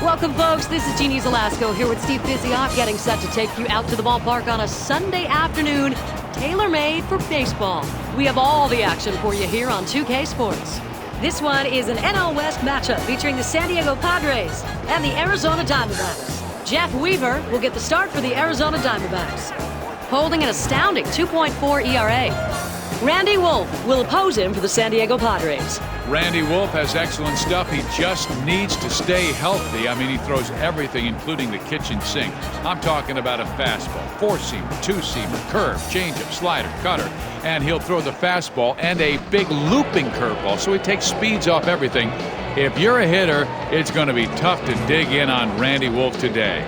Welcome, folks. This is Jeannie Zelasco here with Steve Bizioff, getting set to take you out to the ballpark on a Sunday afternoon, tailor-made for baseball. We have all the action for you here on 2K Sports. This one is an NL West matchup featuring the San Diego Padres and the Arizona Diamondbacks. Jeff Weaver will get the start for the Arizona Diamondbacks, holding an astounding 2.4 ERA. Randy Wolf will oppose him for the San Diego Padres. Randy Wolf has excellent stuff. He just needs to stay healthy. I mean, he throws everything, including the kitchen sink. I'm talking about a fastball, four-seamer, two-seamer, curve, changeup, slider, cutter, and he'll throw the fastball and a big looping curveball, so he takes speeds off everything. If you're a hitter, it's going to be tough to dig in on Randy Wolf today.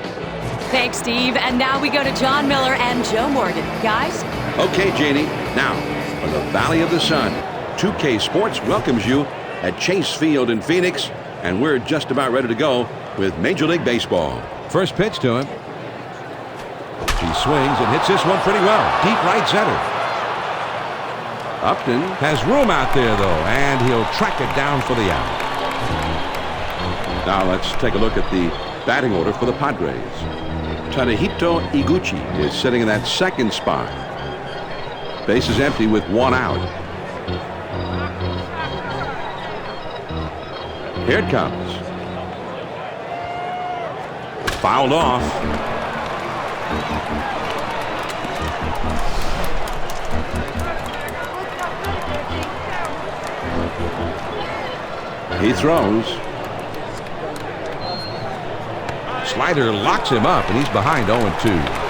Thanks, Steve. And now we go to John Miller and Joe Morgan. Guys? Okay, Janie. Now, from the Valley of the Sun, 2K Sports welcomes you at Chase Field in Phoenix, and we're just about ready to go with Major League Baseball. First pitch to him. He swings and hits this one pretty well. Deep right center. Upton has room out there, though, and he'll track it down for the out. Now let's take a look at the batting order for the Padres. Tadahito Iguchi is sitting in that second spot. Base is empty with one out. Here it comes. Fouled off. He throws. Schneider locks him up, and he's behind 0-2.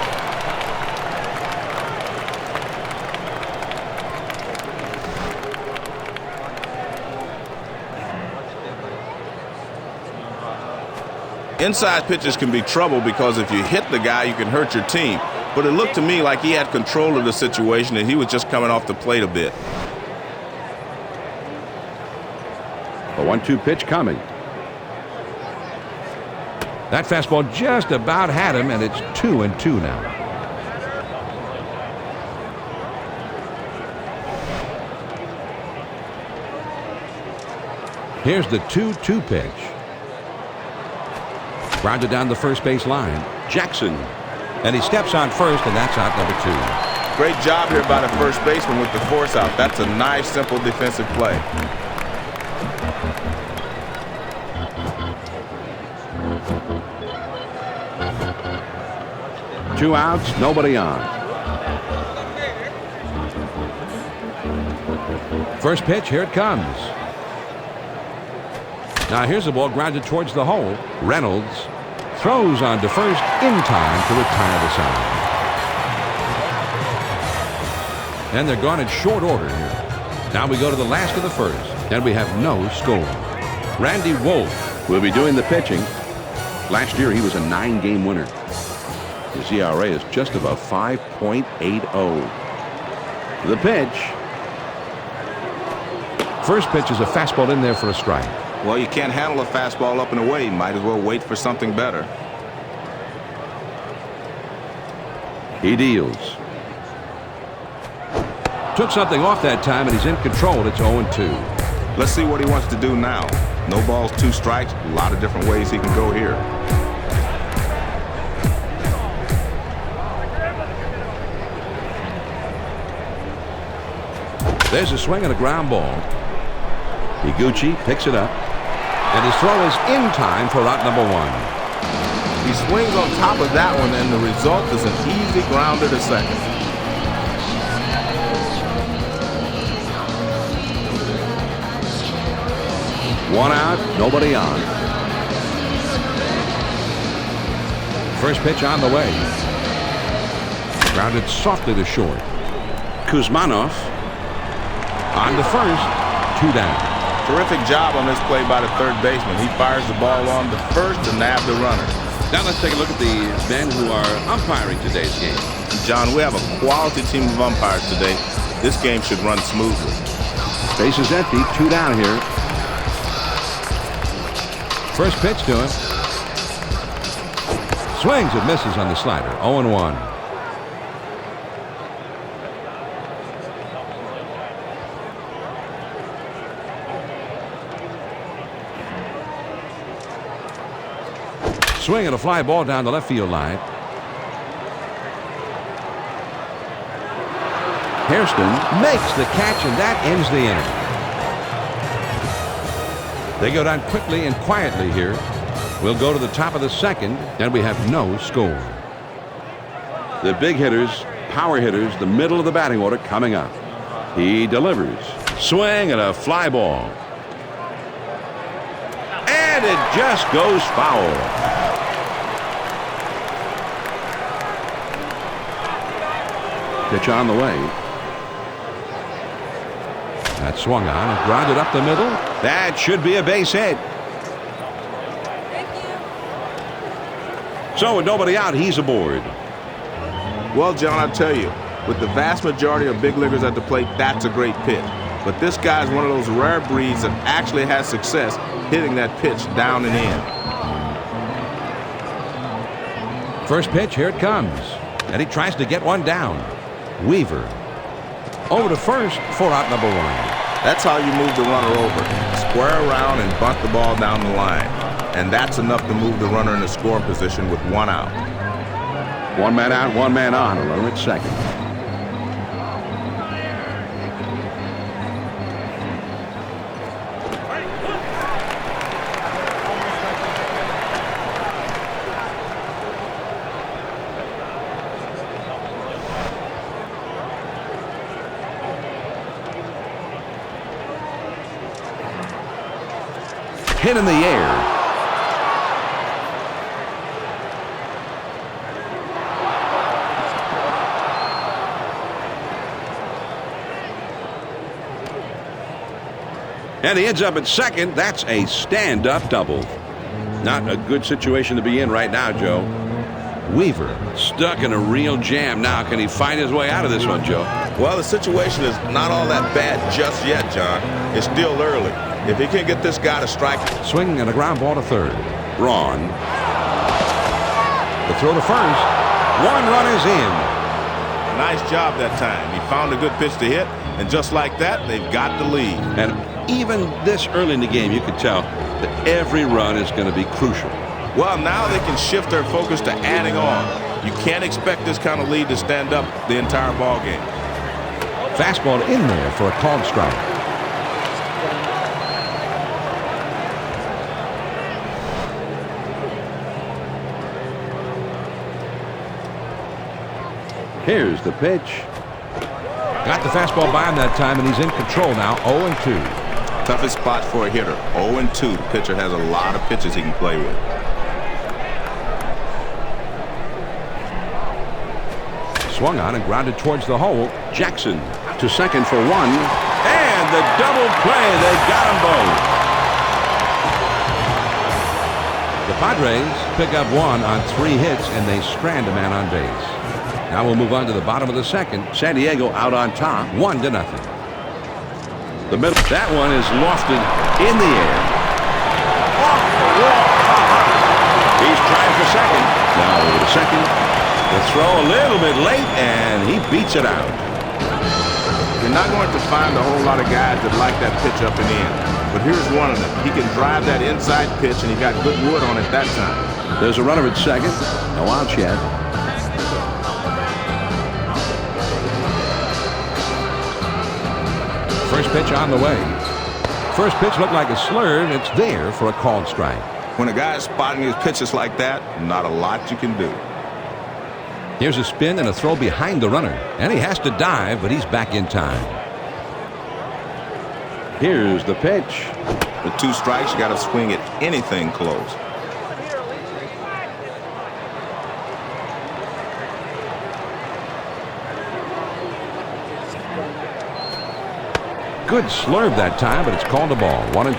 Inside pitches can be trouble because if you hit the guy, you can hurt your team. But it looked to me like he had control of the situation and he was just coming off the plate a bit. A 1-2 pitch coming. That fastball just about had him, and it's 2-2 now. Here's the 2-2 pitch. Grounded down the first base line. Jackson. And he steps on first, and that's out number 2. Great job here by the first baseman with the force out. That's a nice, simple defensive play. Two outs, nobody on. First pitch, here it comes. Now here's the ball grounded towards the hole. Reynolds throws on to first in time to retire the side. And they're gone in short order here. Now we go to the last of the first, and we have no score. Randy Wolf will be doing the pitching. Last year he was a 9-game winner. His ERA is just above 5.80. The pitch. First pitch is a fastball in there for a strike. Well, you can't handle a fastball up and away. Might as well wait for something better. He deals. Took something off that time, and he's in control. It's 0-2. Let's see what he wants to do now. No balls, 2 strikes. A lot of different ways he can go here. There's a swing and a ground ball. Iguchi picks it up. And his throw is in time for out number 1. He swings on top of that one, and the result is an easy grounder to second. One out, nobody on. First pitch on the way. Grounded softly to short. Kuzmanov on the first, 2 down. Terrific job on this play by the third baseman. He fires the ball on the first to nab the runner. Now let's take a look at the men who are umpiring today's game. John, we have a quality team of umpires today. This game should run smoothly. Base is empty, 2 down here. First pitch to him. Swings and misses on the slider. 0-1. Swing and a fly ball down the left field line. Hairston makes the catch, and that ends the inning. They go down quickly and quietly here. We'll go to the top of the second, and we have no score. The big hitters, power hitters, the middle of the batting order coming up. He delivers. Swing and a fly ball. And it just goes foul. Pitch on the way. That swung on and grounded up the middle. That should be a base hit. So with nobody out, he's aboard. Well, John, I tell you, with the vast majority of big leaguers at the plate, that's a great pitch. But this guy's one of those rare breeds that actually has success hitting that pitch down and in. First pitch, here it comes. And he tries to get one down. Weaver over to first for out number one. That's how you move the runner over. Square around and bunt the ball down the line. And that's enough to move the runner in the scoring position with one out. One man out, one man on. A runner at second. Hit in the air. And he ends up at second. That's a stand-up double. Not a good situation to be in right now, Joe. Weaver stuck in a real jam now. Can he find his way out of this one, Joe? Well, the situation is not all that bad just yet, John. It's still early. If he can get this guy to strike. Swing and a ground ball to third. Braun. The throw to first. One run is in. Nice job that time. He found a good pitch to hit, and just like that, they've got the lead. And even this early in the game, you could tell that every run is going to be crucial. Well, now they can shift their focus to adding on. You can't expect this kind of lead to stand up the entire ball game. Fastball in there for a called strike. Here's the pitch. Got the fastball by him that time, and he's in control now. 0-2. Toughest spot for a hitter. 0-2. The pitcher has a lot of pitches he can play with. Swung on and grounded towards the hole. Jackson to second for one. And the double play. They got them both. The Padres pick up one on 3 hits, and they strand a man on base. Now we'll move on to the bottom of the second. San Diego out on top, 1-0. The middle. That one is lofted in the air. Off the wall. He's trying for second. Now over to second. The throw a little bit late, and he beats it out. You're not going to find a whole lot of guys that like that pitch up and in. But here's one of them. He can drive that inside pitch, and he got good wood on it that time. There's a runner at second. No outs yet. First pitch on the way. First pitch looked like a slur, and it's there for a called strike. When a guy is spotting his pitches like that, not a lot you can do. Here's a spin and a throw behind the runner. And he has to dive, but he's back in time. Here's the pitch. With 2 strikes, you got to swing at anything close. Good slurve that time, but it's called a ball. 1-2.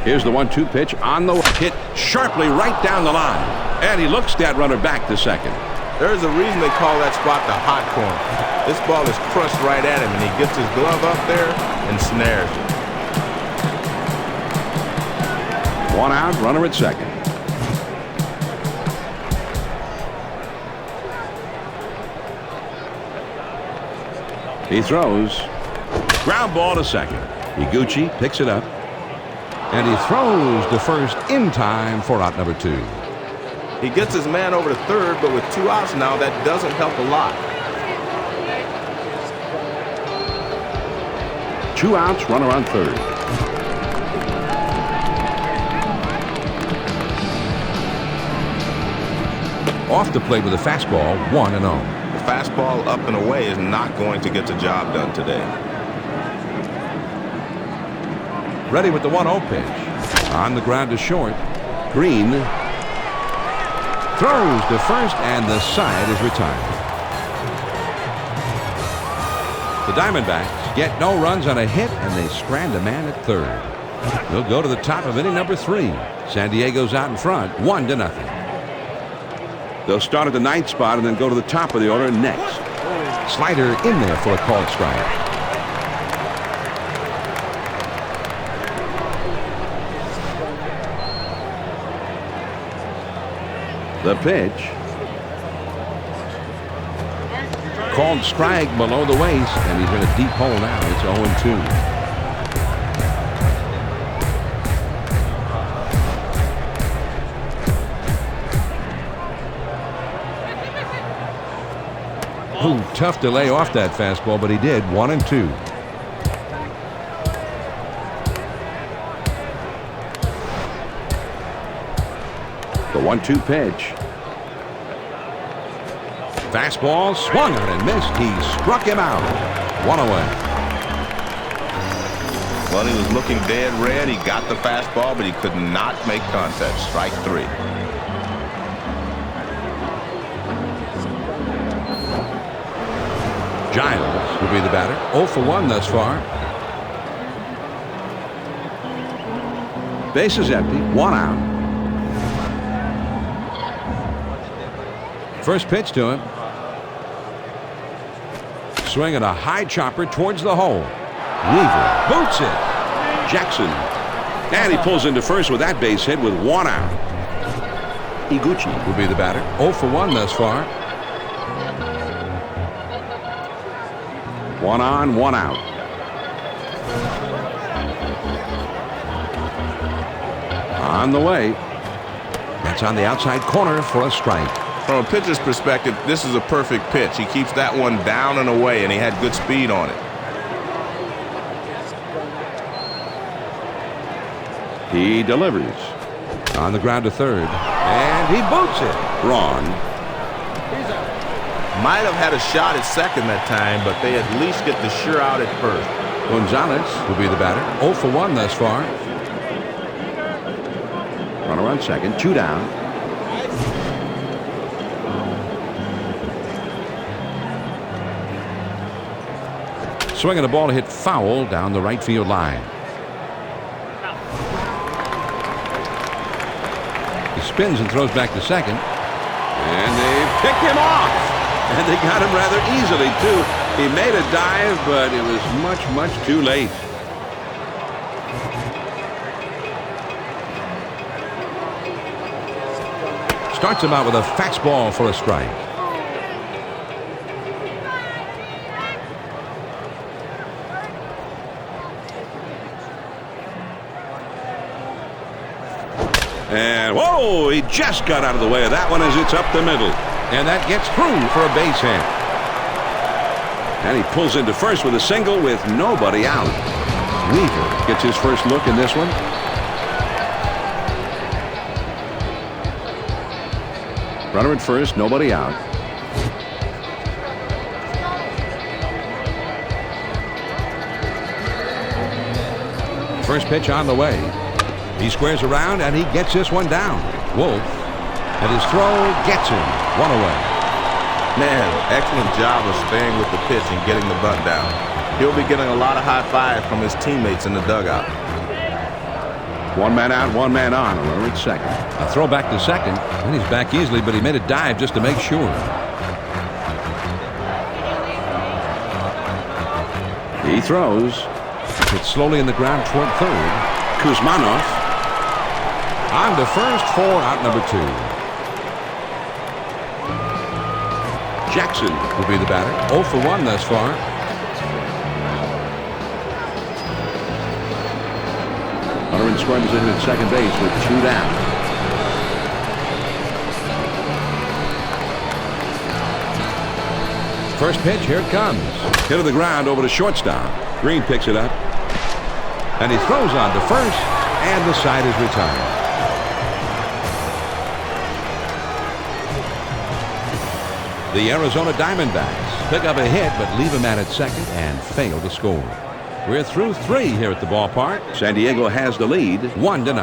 Here's the 1-2 pitch on the hit sharply right down the line. And he looks that runner back to second. There's a reason they call that spot the hot corner. This ball is crushed right at him, and he gets his glove up there and snares it. 1 out, runner at second. He throws. Ground ball to second. Iguchi picks it up. And he throws to first in time for out number 2. He gets his man over to third, but with 2 outs now, that doesn't help a lot. 2 outs, runner on third. Off the plate with a fastball, 1-0. The fastball up and away is not going to get the job done today. Ready with the 1-0 pitch. On the ground to short. Green Throws to first, and the side is retired. The Diamondbacks get no runs on a hit, and they strand a man at third. They'll go to the top of inning number 3. San Diego's out in front, 1-0. They'll start at the 9th spot and then go to the top of the order next. Schneider in there for a called strike. The pitch. Called strike below the waist, and he's in a deep hole now. It's 0-2. Ooh, tough to lay off that fastball, but he did. 1-2. The 1-2 pitch. Fastball swung on and missed. He struck him out. 1 away. Well, he was looking dead red. He got the fastball, but he could not make contact. Strike 3. Giles will be the batter. 0 for 1 thus far. Base is empty. 1 out. First pitch to him. Swinging a high chopper towards the hole. Weaver boots it. Jackson. And he pulls into first with that base hit with 1 out. Iguchi will be the batter. 0 for 1 thus far. 1 on, 1 out. On the way. That's on the outside corner for a strike. From a pitcher's perspective, this is a perfect pitch. He keeps that one down and away, and he had good speed on it. He delivers. On the ground to third. And he boots it. Wrong. Might have had a shot at second that time, but they at least get the sure out at first. Gonzalez will be the batter. 0 for 1 thus far. Runner on second. 2 down. Swinging a ball to hit foul down the right field line. He spins and throws back to second. And they picked him off. And they got him rather easily, too. He made a dive, but it was much, much too late. Starts him out with a fastball for a strike. And, whoa, he just got out of the way of that one as it's up the middle. And that gets through for a base hit. And he pulls into first with a single with nobody out. Weaver gets his first look in this one. Runner at first, nobody out. First pitch on the way. He squares around and he gets this one down. Wolf, and his throw gets him. 1 away. Man, excellent job of staying with the pitch and getting the bunt down. He'll be getting a lot of high fives from his teammates in the dugout. 1 man out, 1 man on. Runner at second. A throw back to second, and he's back easily, but he made a dive just to make sure. He throws. It's slowly in the ground toward third. Kuzmanov. On to first for out number 2. Jackson will be the batter. 0 for 1 thus far. Runner in scoring position at second base with 2 down. First pitch, here it comes. Hit to the ground over to shortstop. Green picks it up. And he throws on to first, and the side is retired. The Arizona Diamondbacks pick up a hit, but leave a man at second and fail to score. We're through 3 here at the ballpark. San Diego has the lead. 1-0.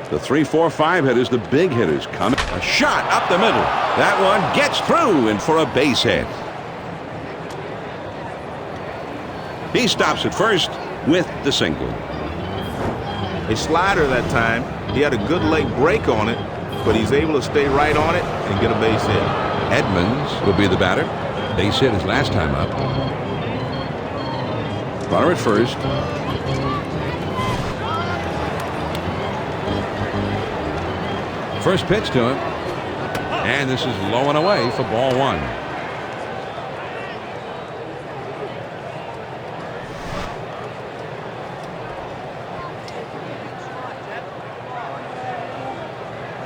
The 3-4-5 hitters, the big hitters, coming. A shot up the middle. That one gets through and for a base hit. He stops at first with the single. A slider that time. He had a good late break on it, but he's able to stay right on it and get a base hit. Edmonds will be the batter. Base hit his last time up. Runner at first. First pitch to him. And this is low and away for ball 1.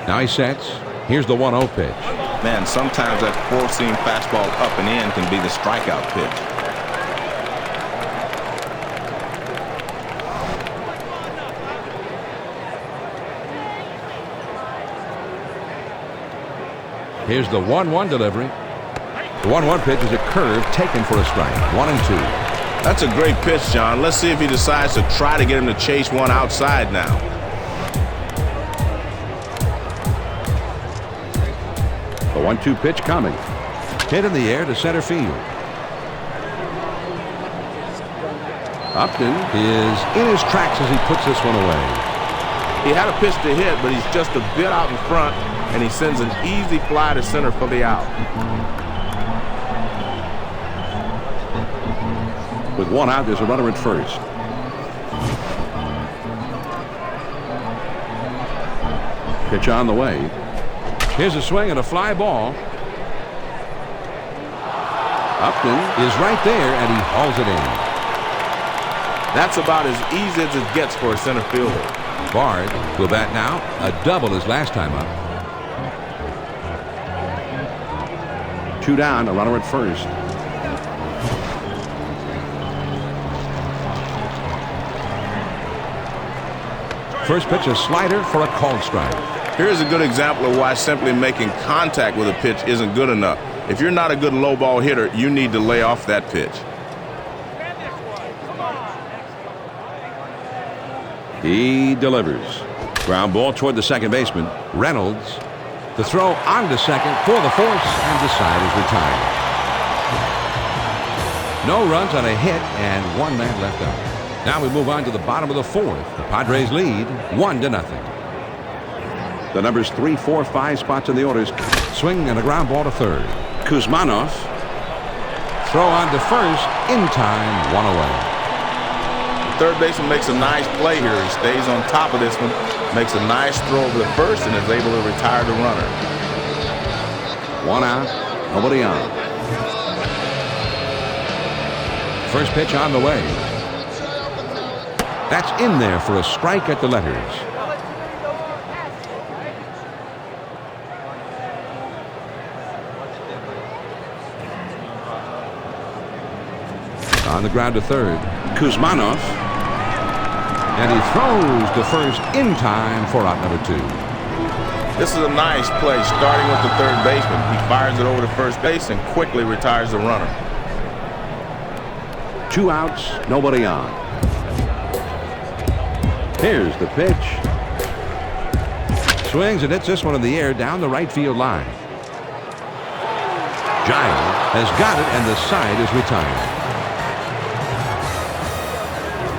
Now he sets. Here's the 1-0 pitch. Man, sometimes that 4-seam fastball up and in can be the strikeout pitch. Here's the 1-1 delivery. The 1-1 pitch is a curve taken for a strike. 1-2. That's a great pitch, John. Let's see if he decides to try to get him to chase one outside now. The 1-2 pitch coming. Hit in the air to center field. Upton Is in his tracks as he puts this one away. He had a pitch to hit, but he's just a bit out in front, and he sends an easy fly to center for the out. with 1 out. There's a runner at first. Pitch on the way. Here's a swing and a fly ball. Upton Is right there, and he hauls it in. That's about as easy as it gets for a center fielder. Bard will bat now. A double his last time up. 2 down, a runner at first. First pitch, a slider for a called strike. Here's a good example of why simply making contact with a pitch isn't good enough. If you're not a good low ball hitter, you need to lay off that pitch. He delivers. Ground ball toward the second baseman. Reynolds, the throw on to second for the force, and the side is retired. No runs on a hit, and 1 man left out. Now we move on to the bottom of the 4th. The Padres lead 1-0. The numbers 3, 4, 5 spots in the orders. Swing and a ground ball to third. Kuzmanov. Throw on to first, in time, 1 away. The third baseman makes a nice play here. He stays on top of this one, makes a nice throw over the first, and is able to retire the runner. 1 out, nobody on. First pitch on the way. That's in there for a strike at the letters. On the ground to third. Kuzmanov. And he throws to first in time for out number 2. This is a nice play, starting with the third baseman. He fires it over to first base and quickly retires the runner. 2 outs, nobody on. Here's the pitch. Swings and hits this one in the air down the right field line. Giles has got it, and the side is retired.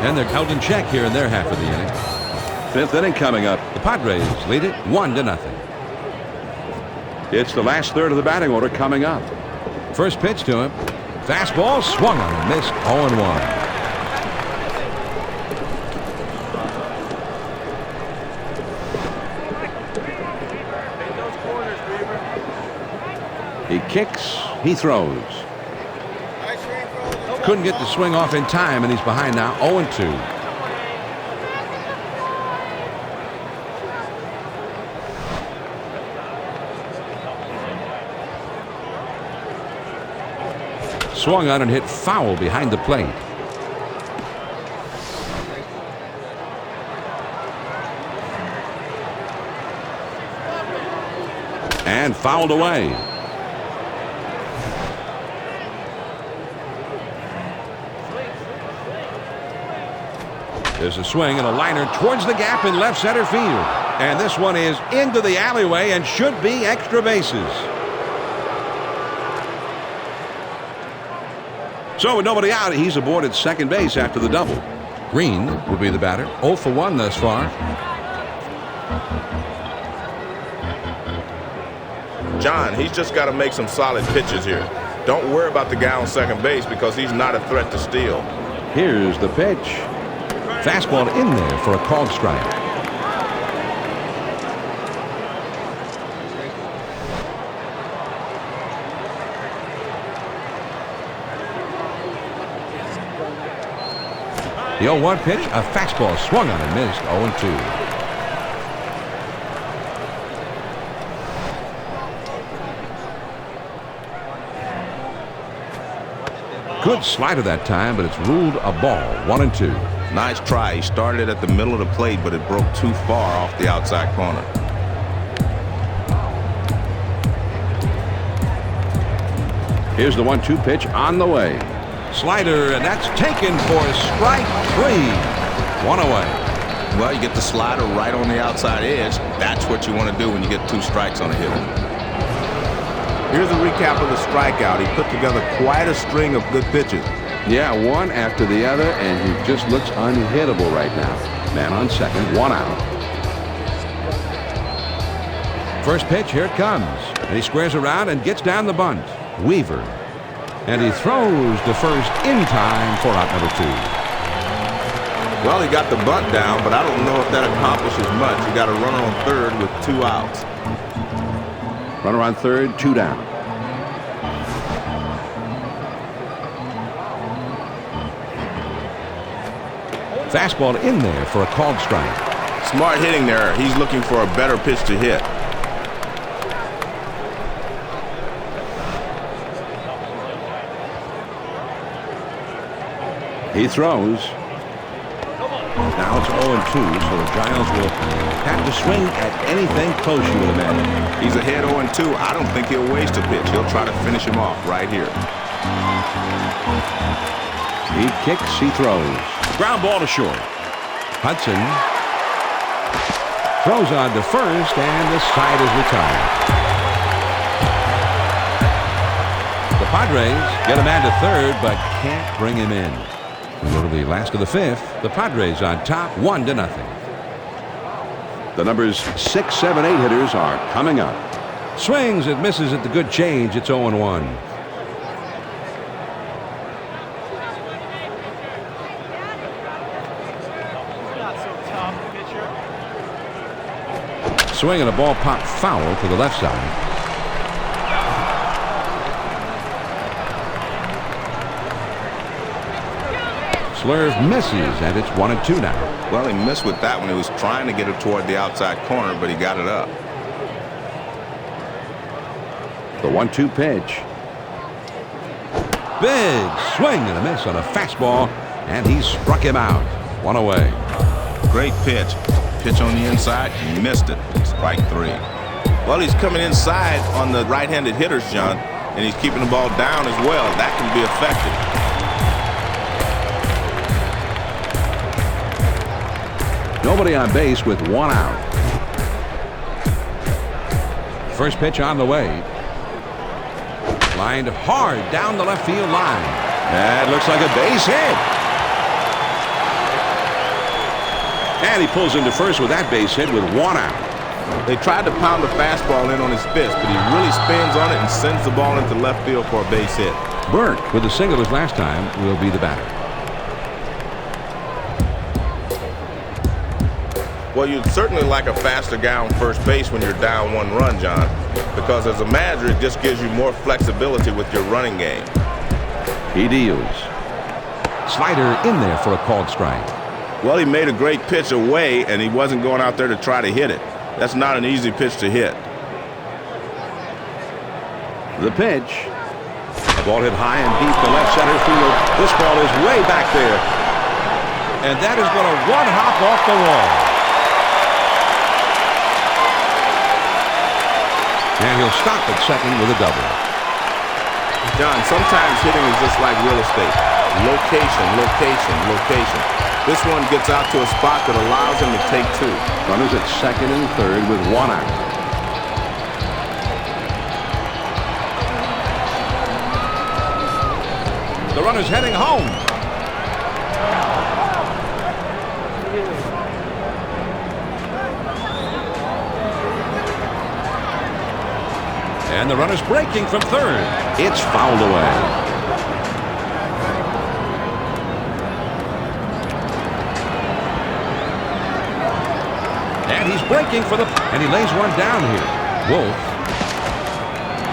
And they're held in check here in their half of the inning. 5th inning coming up. The Padres lead it 1-0. It's the last third of the batting order coming up. First pitch to him. Fastball swung on and missed. 0-1. He kicks, he throws. Couldn't get the swing off in time, and he's behind now 0-2. Swung on and hit foul behind the plate. And fouled away. There's a swing and a liner towards the gap in left center field. And this one is into the alleyway and should be extra bases. So with nobody out, he's aboard at second base after the double. Green will be the batter. 0 for 1 thus far. John, he's just got to make some solid pitches here. Don't worry about the guy on second base because he's not a threat to steal. Here's the pitch. Fastball in there for a called strike. The 0-1 pitch, a fastball swung on and missed. 0-2. Good slider that time, but it's ruled a ball. 1-2. Nice try. He started at the middle of the plate, but it broke too far off the outside corner. Here's the 1-2 pitch on the way. Slider, and that's taken for strike 3. 1 away. Well, you get the slider right on the outside edge. That's what you want to do when you get 2 strikes on a hitter. Here's a recap of the strikeout. He put together quite a string of good pitches. Yeah, one after the other, and he just looks unhittable right now. Man on second, 1 out. First pitch, here it comes. And he squares around and gets down the bunt. Weaver. And he throws to first in time for out number 2. Well, he got the bunt down, but I don't know if that accomplishes much. He got a runner on third with 2 outs. Runner on third, 2 down. Fastball in there for a called strike. Smart hitting there. He's looking for a better pitch to hit. He throws. Now it's 0-2, so the Giants will have to swing at anything close, you would imagine. He's ahead 0-2. I don't think he'll waste a pitch. He'll try to finish him off right here. He kicks, he throws. Ground ball to short. Hudson throws on to first, and the side is retired. The Padres get a man to third, but can't bring him in. We go to the last of the 5th. The Padres on top, 1-0. The numbers 6, 7, 8 hitters are coming up. Swings and misses at the good change. It's 0-1. Swing and a ball popped foul to the left side. Slurve misses, and it's 1-2 now. Well, he missed with that one. He was trying to get it toward the outside corner, but he got it up. The 1-2 pitch. Big swing and a miss on a fastball, and he struck him out. 1 away. Great pitch. Pitch on the inside, he missed it. Strike 3. Well, he's coming inside on the right-handed hitters, John, and he's keeping the ball down as well. That can be effective. Nobody on base with 1 out. First pitch on the way. Lined hard down the left field line. That looks like a base hit. And he pulls into first with that base hit with 1 out. They tried to pound the fastball in on his fist, but he really spins on it and sends the ball into left field for a base hit. Burke, with the single his last time, will be the batter. Well, you'd certainly like a faster guy on first base when you're down 1 run, John, because as a manager, it just gives you more flexibility with your running game. He deals. Slider in there for a called strike. Well, he made a great pitch away, and he wasn't going out there to try to hit it. That's not an easy pitch to hit. The pitch. Ball hit high and deep to left center field. This ball is way back there. And that is going to one hop off the wall. And he'll stop at second with a double. John, sometimes hitting is just like real estate. Location, location, location. This one gets out to a spot that allows him to take two. Runners at second and third with one out. The runner's heading home. And the runner's breaking from third. It's fouled away. And he's breaking for the... And he lays one down here. Wolf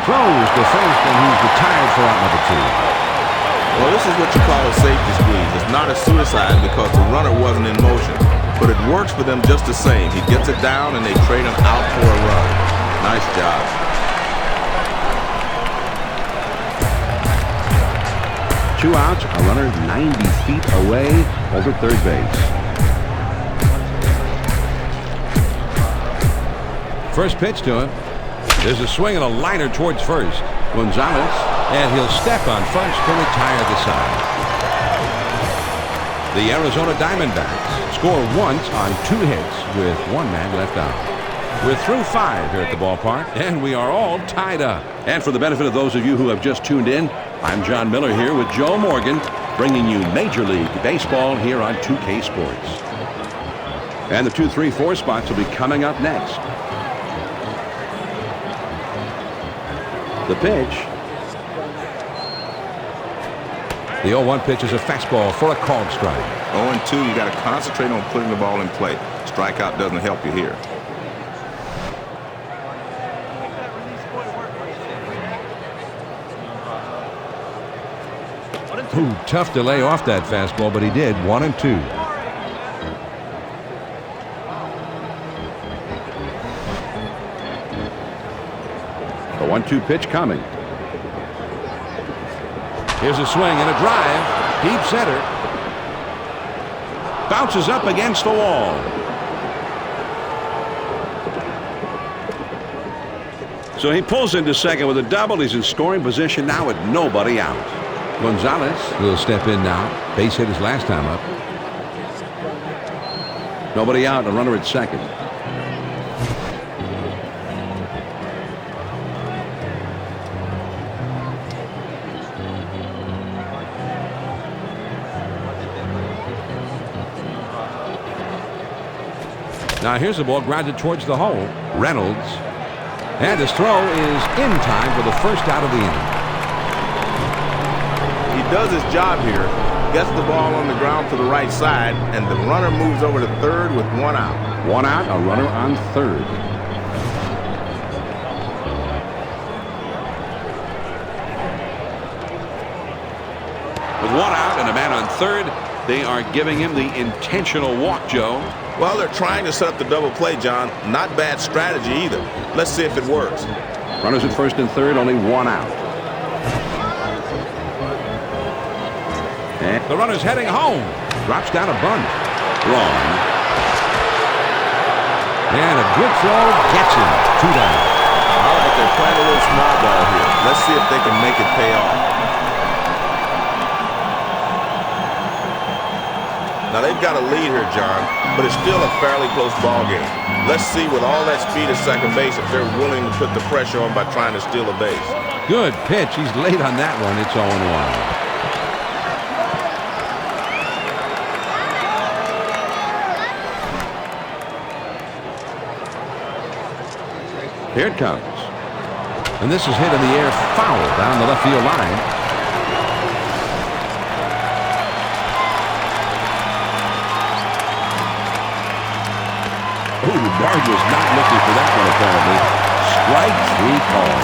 throws to first, and he's retired for out number two. Well, this is what you call a safety squeeze. It's not a suicide because the runner wasn't in motion. But it works for them just the same. He gets it down, and they trade him out for a run. Nice job. Two outs, a runner 90 feet away over third base. First pitch to him. There's a swing and a liner towards first. Gonzalez. And he'll step on first to retire the side. The Arizona Diamondbacks score once on 2 hits with 1 man left out. We're through 5 here at the ballpark, and we are all tied up. And for the benefit of those of you who have just tuned in, I'm John Miller here with Joe Morgan, bringing you Major League Baseball here on 2K Sports. And the 2, 3, 4 spots will be coming up next. The pitch. The 0-1 pitch is a fastball for a called strike. 0-2, you got to concentrate on putting the ball in play. Strikeout doesn't help you here. Ooh, tough to lay off that fastball, but he did. 1-2. The 1-2 pitch coming. Here's a swing and a drive. Deep center. Bounces up against the wall. So he pulls into second with a double. He's in scoring position now with nobody out. Gonzalez will step in now. Base hit his last time up. Nobody out. A runner at second. Now here's the ball grounded towards the hole. Reynolds. And his throw is in time for the first out of the inning. He does his job here. Gets the ball on the ground to the right side, and the runner moves over to third with 1 out. 1 out, a runner on third. With 1 out and a man on third, they are giving him the intentional walk, Joe. Well, they're trying to set up the double play, John. Not bad strategy either. Let's see if it works. Runners at first and third, only 1 out. And the runner's heading home. Drops down a bunt. Wrong. And a good throw gets him. 2 down. All right, they're playing a little small ball here. Let's see if they can make it pay off. Now, they've got a lead here, John, but it's still a fairly close ball game. Let's see with all that speed at second base if they're willing to put the pressure on by trying to steal a base. Good pitch. He's late on that one. It's 0-1. Here it comes. And this is hit in the air foul down the left field line. Ooh, Bard was not looking for that one, apparently. Strike 3 called.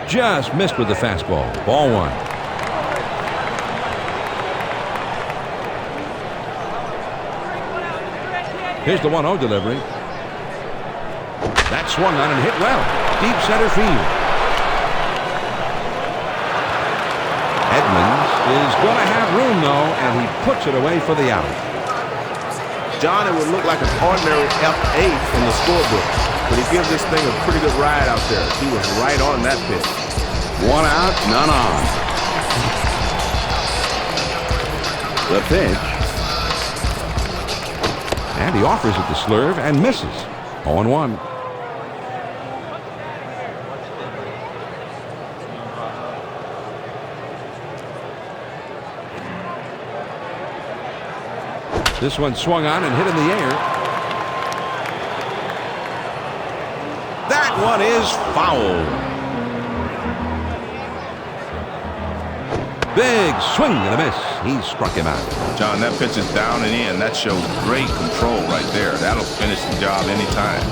Just missed with the fastball. Ball 1. Here's the 1-0 delivery. That swung on and hit well. Deep center field. Edmonds is going to have room, though, and he puts it away for the out. John, it would look like an ordinary F8 in the scorebook, but he gives this thing a pretty good ride out there. He was right on that pitch. 1 out, none on. The pitch. And he offers it to Slurve and misses. 0-1. This one swung on and hit in the air. That one is foul. Big swing and a miss. He struck him out. John, that pitch is down and in. That shows great control right there. That'll finish the job anytime.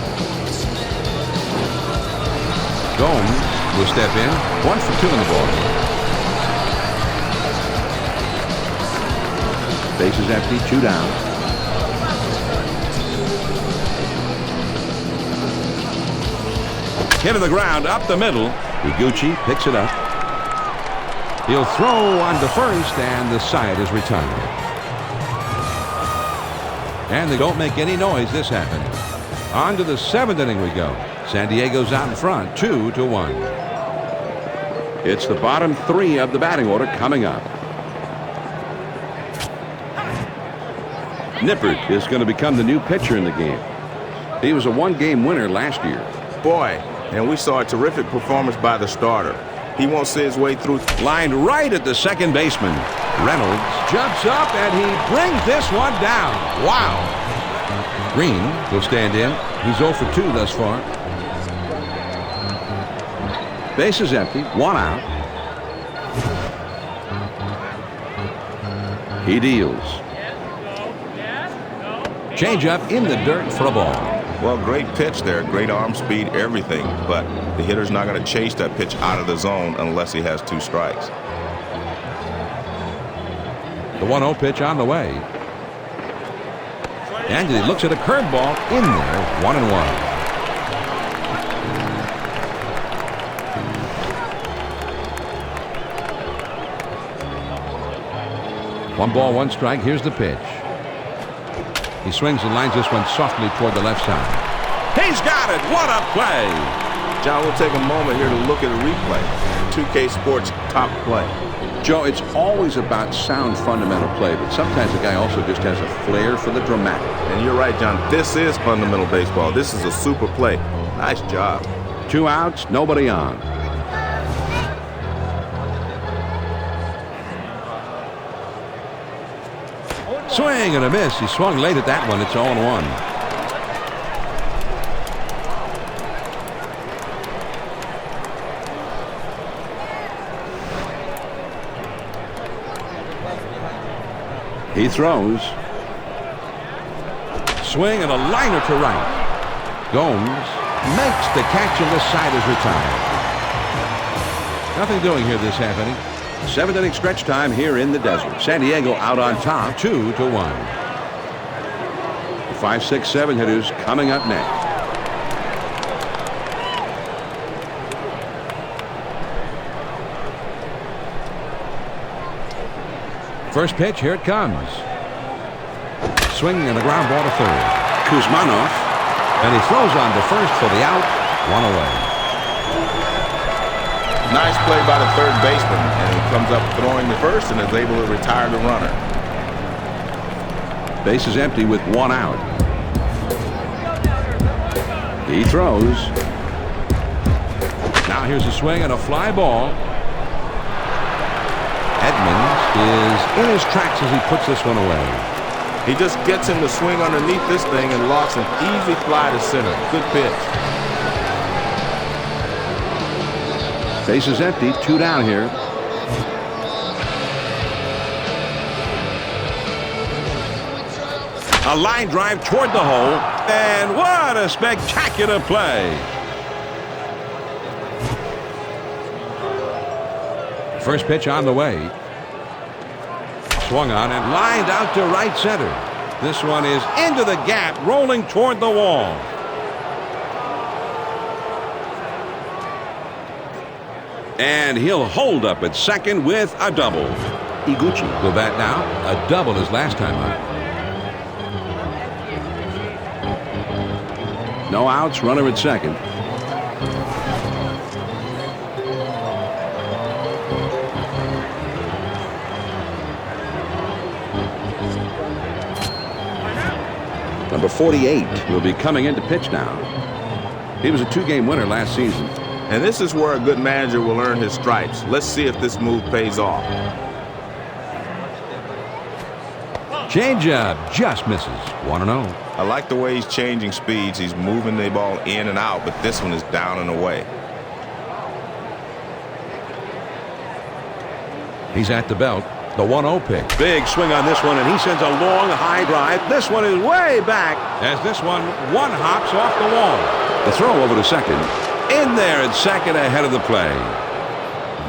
Gomes will step in. 1 for 2 in the ball. Bases empty, 2 down. Hit to the ground, up the middle. Iguchi picks it up. He'll throw on to first, and the side is retired. And they don't make any noise. This happened. On to the 7th inning we go. San Diego's out in front, 2-1. It's the bottom 3 of the batting order coming up. Nippert is going to become the new pitcher in the game. He was a 1-game winner last year. Boy, and we saw a terrific performance by the starter. He won't see his way through. Lined right at the second baseman. Reynolds jumps up and he brings this one down. Wow. Green will stand in. He's 0 for 2 thus far. Bases empty, 1 out. He deals. Changeup in the dirt for a ball. Well, great pitch there. Great arm speed, everything. But the hitter's not going to chase that pitch out of the zone unless he has 2 strikes. The 1-0 pitch on the way. And he looks at a curveball in there. 1-1. One ball, 1 strike. Here's the pitch. He swings and lines this one softly toward the left side. He's got it. What a play. John, we'll take a moment here to look at a replay. 2K Sports top play. Joe, it's always about sound fundamental play, but sometimes the guy also just has a flair for the dramatic. And you're right, John. This is fundamental baseball. This is a super play. Nice job. 2 outs, nobody on. Swing and a miss. He swung late at that one. It's 0-1. He throws. Swing and a liner to right. Gomes makes the catch and the side is retired. Nothing doing here this half inning. 7th inning stretch time here in the desert. San Diego out on top, 2-1. The 5, 6, 7 hitters coming up next. First pitch, here it comes. Swing and a ground ball to third. Kuzmanov. And he throws on to first for the out. 1 away. Nice play by the third baseman, and he comes up throwing the first and is able to retire the runner. Base is empty with 1 out. He throws. Now here's a swing and a fly ball. Edmonds is in his tracks as he puts this one away. He just gets him to swing underneath this thing and locks an easy fly to center. Good pitch. Base is empty, 2 down here. A line drive toward the hole, and what a spectacular play. First pitch on the way. Swung on and lined out to right center. This one is into the gap, rolling toward the wall. And he'll hold up at second with a double. Iguchi will bat now. A double his last time up. No outs, runner at second. Number 48 will be coming in to pitch now. He was a 2-game winner last season. And this is where a good manager will earn his stripes. Let's see if this move pays off. Changeup just misses. 1-0. I like the way he's changing speeds. He's moving the ball in and out, but this one is down and away. He's at the belt. The 1-0 pitch. Big swing on this one, and he sends a long high drive. This one is way back. As this one hops off the wall. The throw over to second. In there at second ahead of the play.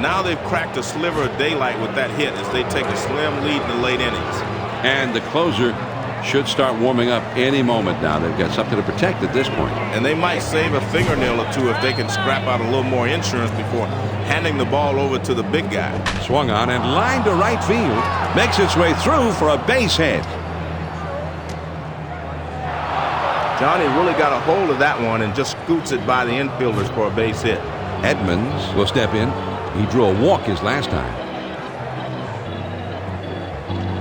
Now they've cracked a sliver of daylight with that hit as they take a slim lead in the late innings. And the closer should start warming up any moment now. They've got something to protect at this point. And they might save a fingernail or two if they can scrap out a little more insurance before handing the ball over to the big guy. Swung on and lined to right field. Makes its way through for a base hit. Johnny really got a hold of that one and just scoots it by the infielders for a base hit. Edmonds will step in. He drew a walk his last time.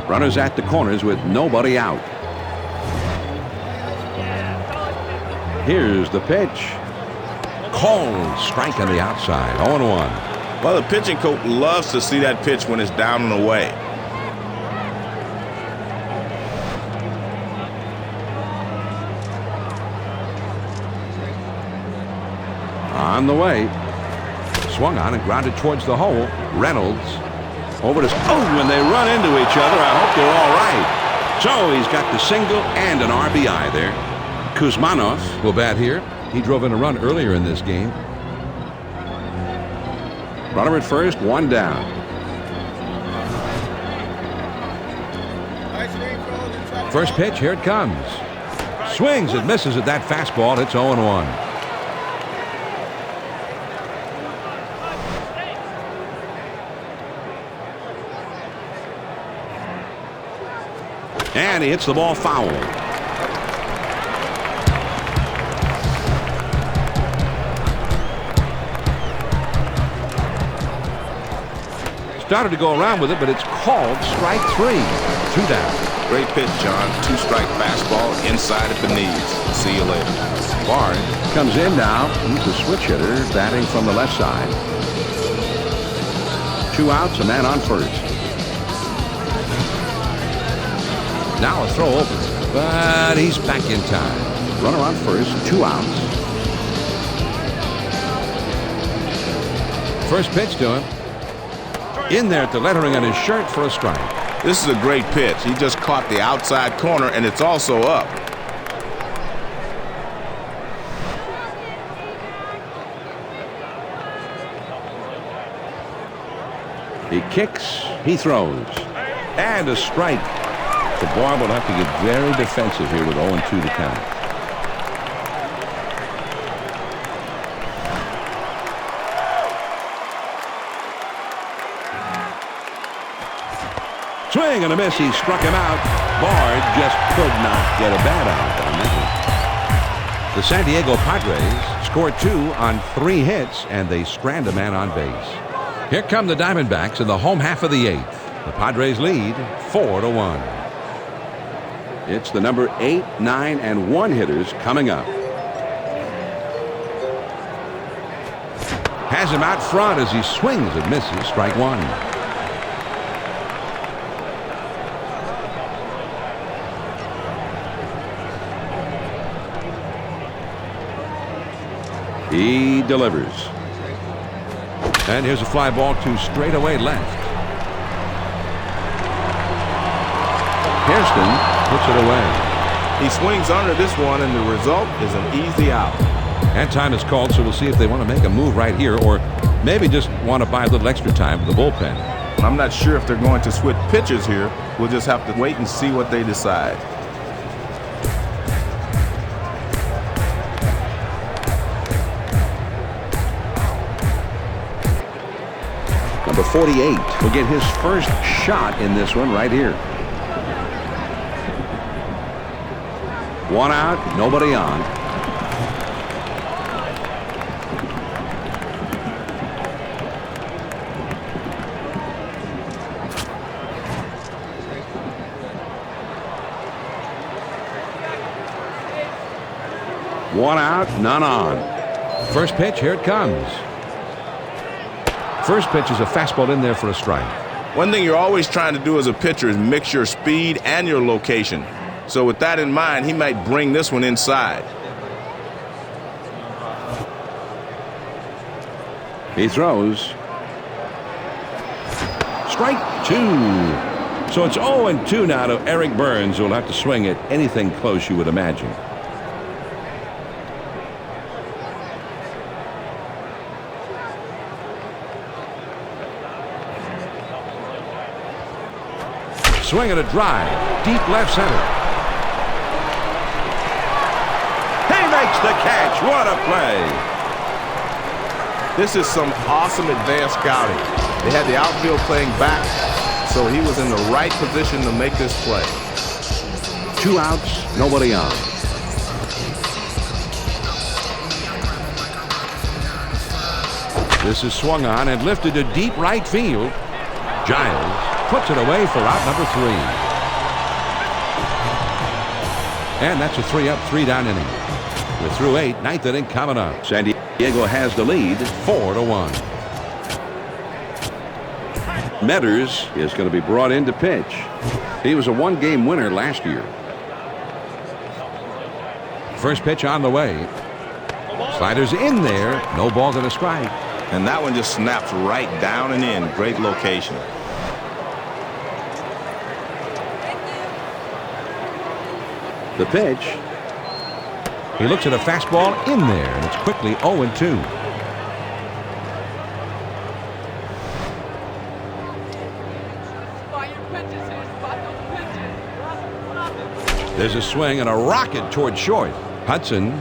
Runners at the corners with nobody out. Here's the pitch. Called strike on the outside. 0-1. Well, the pitching coach loves to see that pitch when it's down and away. On the way. Swung on and grounded towards the hole. Reynolds Over to... Oh, and they run into each other. I hope they're all right. So he's got the single and an RBI there. Kuzmanov will bat here. He drove in a run earlier in this game. Runner at first, one down. First pitch, here it comes. Swings and misses at that fastball. It's 0-1. And he hits the ball foul. Started to go around with it, but it's called strike 3. 2 down. Great pitch, John. 2-strike fastball inside at the knees. See you later. Bard comes in now. He's a switch hitter batting from the left side. 2 outs, a man on first. Now a throw over, but he's back in time. Runner on first, 2 outs. First pitch to him. In there at the lettering on his shirt for a strike. This is a great pitch. He just caught the outside corner, and it's also up. He kicks, he throws. And a strike. The Barb will have to get very defensive here with 0-2 to count. Swing and a miss. He struck him out. Bard just could not get a bat out on that one. The San Diego Padres scored 2 on 3 hits, and they strand a man on base. Here come the Diamondbacks in the home half of the 8th. The Padres lead 4-1. It's the number 8, 9, and 1 hitters coming up. Has him out front as he swings and misses. Strike 1. He delivers. And here's a fly ball to straightaway left. Hairston puts it away. He swings under this one, and the result is an easy out. And time is called, so we'll see if they want to make a move right here or maybe just want to buy a little extra time for the bullpen. I'm not sure if they're going to switch pitchers here. We'll just have to wait and see what they decide. number 48, will get his first shot in this one right here. One out, nobody on. One out, none on. First pitch, here it comes. First pitch is a fastball in there for a strike. One thing you're always trying to do as a pitcher is mix your speed and your location. So with that in mind, he might bring this one inside. He throws. Strike two. So it's 0-2 now to Eric Burns, who will have to swing at anything close, you would imagine. Swing and a drive, deep left center. He makes the catch. What a play. This is some awesome advanced scouting. They had the outfield playing back, so he was in the right position to make this play. 2 outs, nobody on. This is swung on and lifted to deep right field. Giles puts it away for out number 3. And that's a 3-up, 3-down inning. We're through 8, 9th inning coming up. San Diego has the lead, 4-1. Metters is going to be brought in to pitch. He was a 1-game winner last year. First pitch on the way. Sliders in there. No ball to the strike. And that one just snaps right down and in. Great location. The pitch. He looks at a fastball in there, and it's quickly 0-2. There's a swing and a rocket toward short. Hudson.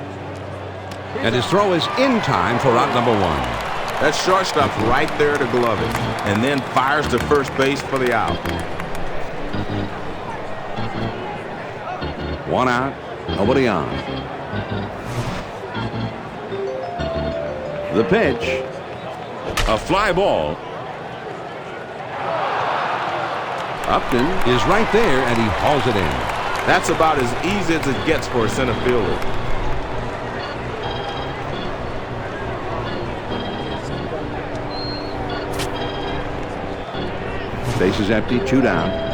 And his throw is in time for out number 1. That shortstop's right there to glove it, and then fires to first base for the out. 1 out, nobody on. The pitch. A fly ball. Upton Is right there, and he hauls it in. That's about as easy as it gets for a center fielder. Base is empty, 2 down.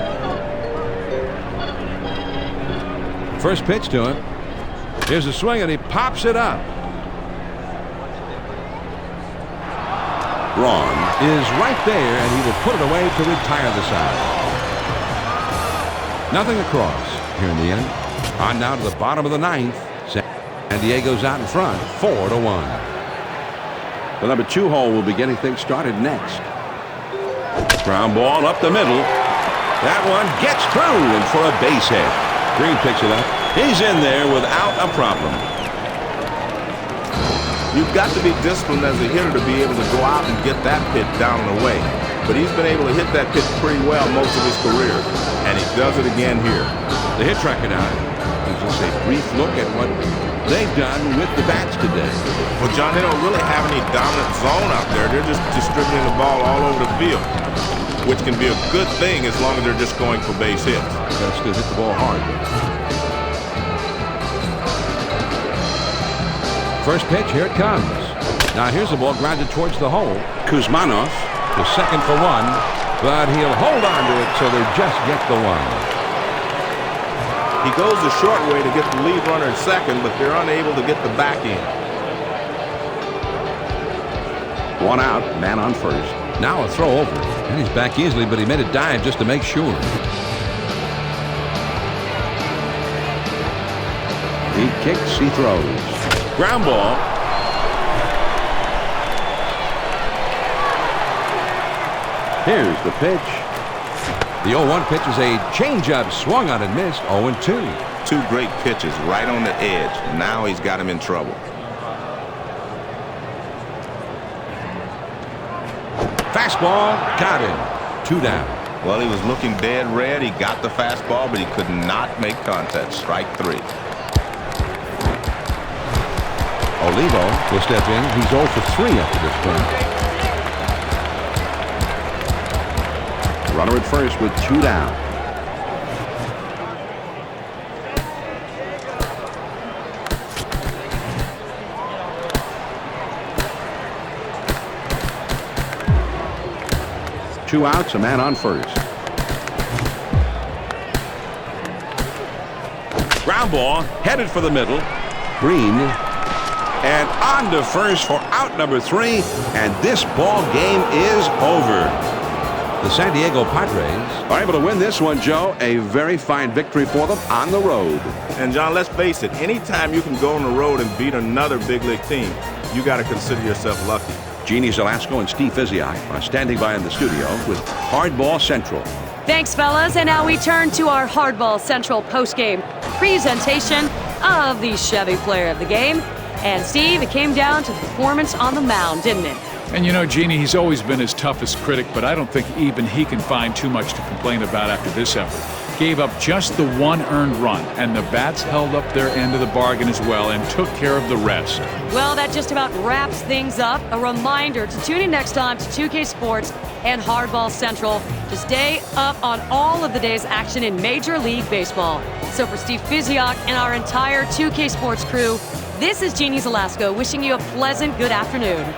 First pitch to him. Here's a swing, and he pops it up. Braun Is right there, and he will put it away to retire the side. Nothing across here in the end. On now to the bottom of the 9th. San Diego's out in front, 4-1. The number 2 hole will be getting things started next. Ground ball up the middle. That one gets through, and for a base hit. Green picks it up. He's in there without a problem. You've got to be disciplined as a hitter to be able to go out and get that pitch down and away. But he's been able to hit that pitch pretty well most of his career, and he does it again here. The hit tracker now. Gives us a brief look at what they've done with the bats today. Well, John, they don't really have any dominant zone out there. They're just distributing the ball all over the field, which can be a good thing as long as they're just going for base hits. Got to still hit the ball hard. First pitch, here it comes. Now here's the ball grounded towards the hole. Kuzmanov The second for 1, but he'll hold on to it, so they just get the 1. He goes the short way to get the lead runner at second, but they're unable to get the back in. 1 out, man on first. Now a throw over, and he's back easily, but he made a dive just to make sure. He kicks, he throws. Ground ball. Here's the pitch. The 0-1 pitch is a changeup, swung on and missed. 0-2. 2 great pitches right on the edge. Now he's got him in trouble. Fastball, got him. 2 down. Well, he was looking dead red. He got the fastball, but he could not make contact. Strike 3. Olivo will step in. He's 0 for 3 up to this point. Runner at first with 2 down. Two outs, a man on first. Ground ball headed for the middle. Green. And on to first for out number 3. And this ball game is over. The San Diego Padres Are able to win this one, Joe. A very fine victory for them on the road. And, John, let's face it. Anytime you can go on the road and beat another big league team, you got to consider yourself lucky. Jeannie Zelasco and Steve Physiak are standing by in the studio with Hardball Central. Thanks, fellas. And now we turn to our Hardball Central postgame presentation of the Chevy Player of the Game. And, Steve, it came down to the performance on the mound, didn't it? And you know, Jeannie, he's always been his toughest critic, but I don't think even he can find too much to complain about after this effort. Gave up just the 1 earned run, and the bats held up their end of the bargain as well and took care of the rest. Well, that just about wraps things up. A reminder to tune in next time to 2K Sports and Hardball Central to stay up on all of the day's action in Major League Baseball. So for Steve Physiak and our entire 2K Sports crew, this is Jeannie Zelasco wishing you a pleasant good afternoon.